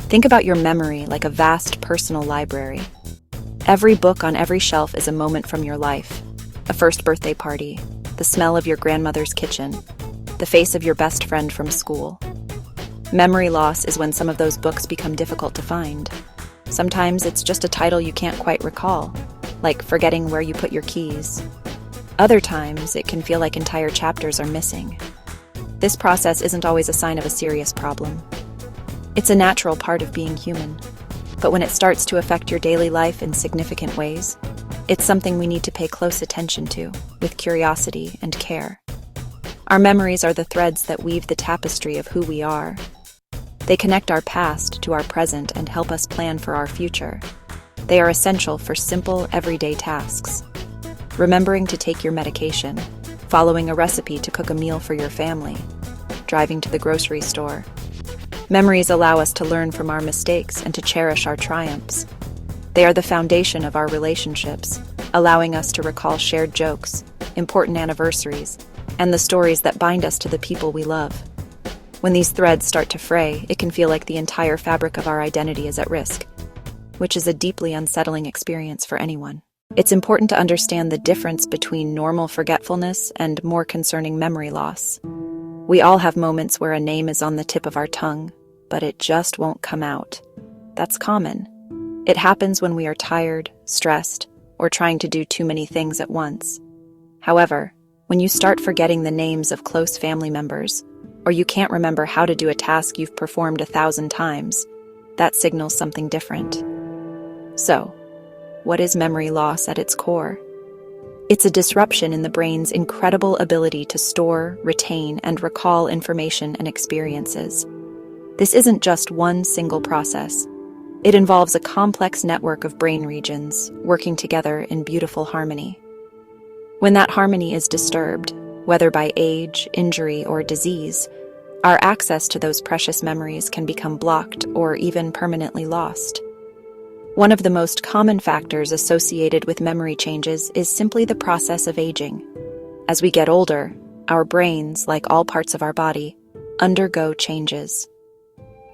Think about your memory like a vast personal library. Every book on every shelf is a moment from your life. A first birthday party, the smell of your grandmother's kitchen, the face of your best friend from school. Memory loss is when some of those books become difficult to find. Sometimes it's just a title you can't quite recall, like forgetting where you put your keys. Other times, it can feel like entire chapters are missing. This process isn't always a sign of a serious problem. It's a natural part of being human. But when it starts to affect your daily life in significant ways, it's something we need to pay close attention to, with curiosity and care. Our memories are the threads that weave the tapestry of who we are. They connect our past to our present and help us plan for our future. They are essential for simple, everyday tasks. Remembering to take your medication, following a recipe to cook a meal for your family, driving to the grocery store. Memories allow us to learn from our mistakes and to cherish our triumphs. They are the foundation of our relationships, allowing us to recall shared jokes, important anniversaries, and the stories that bind us to the people we love. When these threads start to fray, it can feel like the entire fabric of our identity is at risk, which is a deeply unsettling experience for anyone. It's important to understand the difference between normal forgetfulness and more concerning memory loss. We all have moments where a name is on the tip of our tongue, but it just won't come out. That's common. It happens when we are tired, stressed, or trying to do too many things at once. However, when you start forgetting the names of close family members, or you can't remember how to do a task you've performed 1,000 times, that signals something different. So, what is memory loss at its core? It's a disruption in the brain's incredible ability to store, retain, and recall information and experiences. This isn't just one single process. It involves a complex network of brain regions working together in beautiful harmony. When that harmony is disturbed, whether by age, injury, or disease, our access to those precious memories can become blocked or even permanently lost. One of the most common factors associated with memory changes is simply the process of aging. As we get older, our brains, like all parts of our body, undergo changes.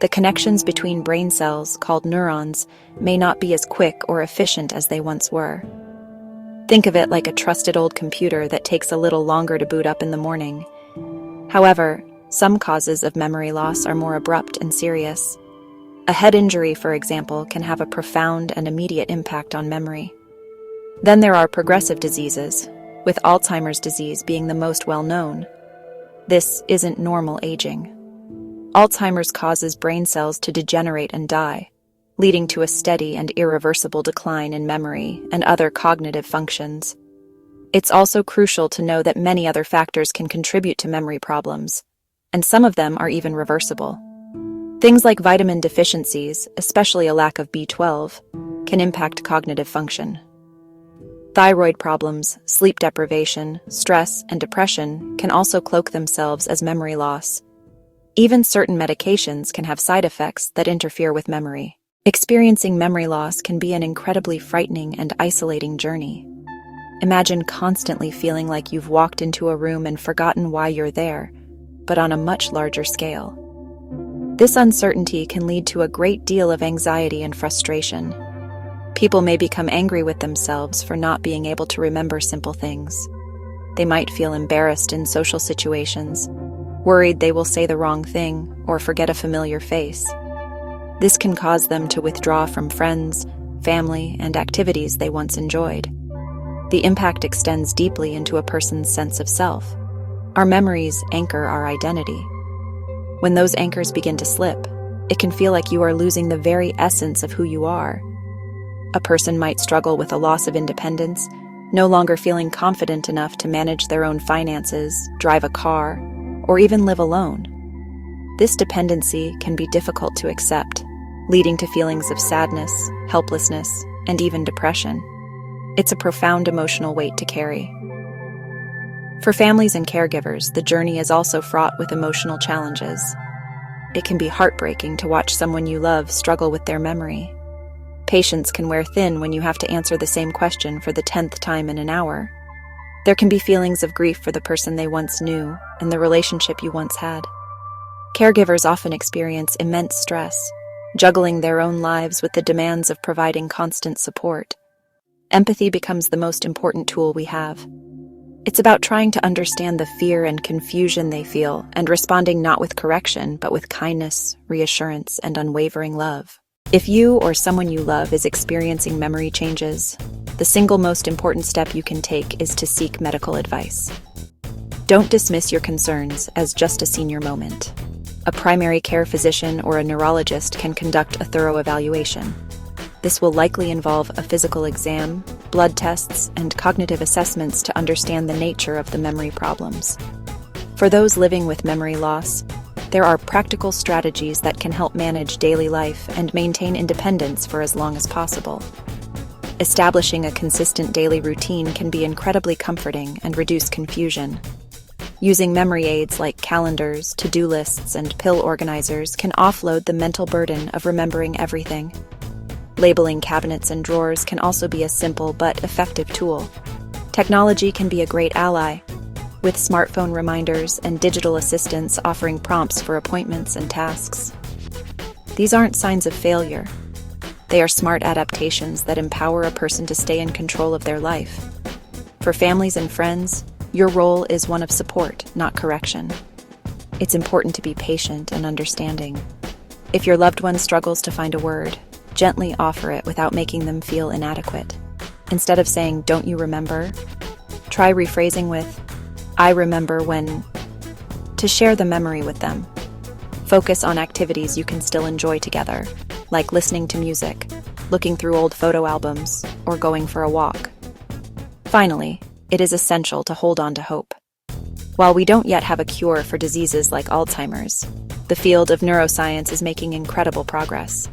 The connections between brain cells, called neurons, may not be as quick or efficient as they once were. Think of it like a trusted old computer that takes a little longer to boot up in the morning. However, some causes of memory loss are more abrupt and serious. A head injury, for example, can have a profound and immediate impact on memory. Then there are progressive diseases, with Alzheimer's disease being the most well-known. This isn't normal aging. Alzheimer's causes brain cells to degenerate and die, leading to a steady and irreversible decline in memory and other cognitive functions. It's also crucial to know that many other factors can contribute to memory problems, and some of them are even reversible. Things like vitamin deficiencies, especially a lack of B12, can impact cognitive function. Thyroid problems, sleep deprivation, stress, and depression can also cloak themselves as memory loss. Even certain medications can have side effects that interfere with memory. Experiencing memory loss can be an incredibly frightening and isolating journey. Imagine constantly feeling like you've walked into a room and forgotten why you're there, but on a much larger scale. This uncertainty can lead to a great deal of anxiety and frustration. People may become angry with themselves for not being able to remember simple things. They might feel embarrassed in social situations, worried they will say the wrong thing or forget a familiar face. This can cause them to withdraw from friends, family, and activities they once enjoyed. The impact extends deeply into a person's sense of self. Our memories anchor our identity. When those anchors begin to slip, it can feel like you are losing the very essence of who you are. A person might struggle with a loss of independence, no longer feeling confident enough to manage their own finances, drive a car, or even live alone. This dependency can be difficult to accept, leading to feelings of sadness, helplessness, and even depression. It's a profound emotional weight to carry. For families and caregivers, the journey is also fraught with emotional challenges. It can be heartbreaking to watch someone you love struggle with their memory. Patience can wear thin when you have to answer the same question for the 10th time in an hour. There can be feelings of grief for the person they once knew and the relationship you once had. Caregivers often experience immense stress, juggling their own lives with the demands of providing constant support. Empathy becomes the most important tool we have. It's about trying to understand the fear and confusion they feel and responding not with correction, but with kindness, reassurance, and unwavering love. If you or someone you love is experiencing memory changes, the single most important step you can take is to seek medical advice. Don't dismiss your concerns as just a senior moment. A primary care physician or a neurologist can conduct a thorough evaluation. This will likely involve a physical exam, blood tests, and cognitive assessments to understand the nature of the memory problems. For those living with memory loss, there are practical strategies that can help manage daily life and maintain independence for as long as possible. Establishing a consistent daily routine can be incredibly comforting and reduce confusion. Using memory aids like calendars, to-do lists, and pill organizers can offload the mental burden of remembering everything. Labeling cabinets and drawers can also be a simple but effective tool. Technology can be a great ally, with smartphone reminders and digital assistants offering prompts for appointments and tasks. These aren't signs of failure. They are smart adaptations that empower a person to stay in control of their life. For families and friends, your role is one of support, not correction. It's important to be patient and understanding. If your loved one struggles to find a word, gently offer it without making them feel inadequate. Instead of saying, "Don't you remember?" try rephrasing with, "I remember when," to share the memory with them. Focus on activities you can still enjoy together, like listening to music, looking through old photo albums, or going for a walk. Finally, it is essential to hold on to hope. While we don't yet have a cure for diseases like Alzheimer's, the field of neuroscience is making incredible progress.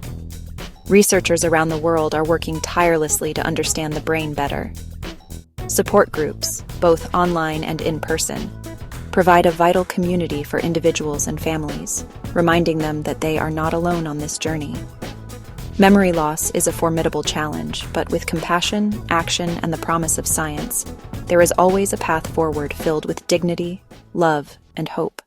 Researchers around the world are working tirelessly to understand the brain better. Support groups, both online and in person, provide a vital community for individuals and families, reminding them that they are not alone on this journey. Memory loss is a formidable challenge, but with compassion, action, and the promise of science, there is always a path forward filled with dignity, love, and hope.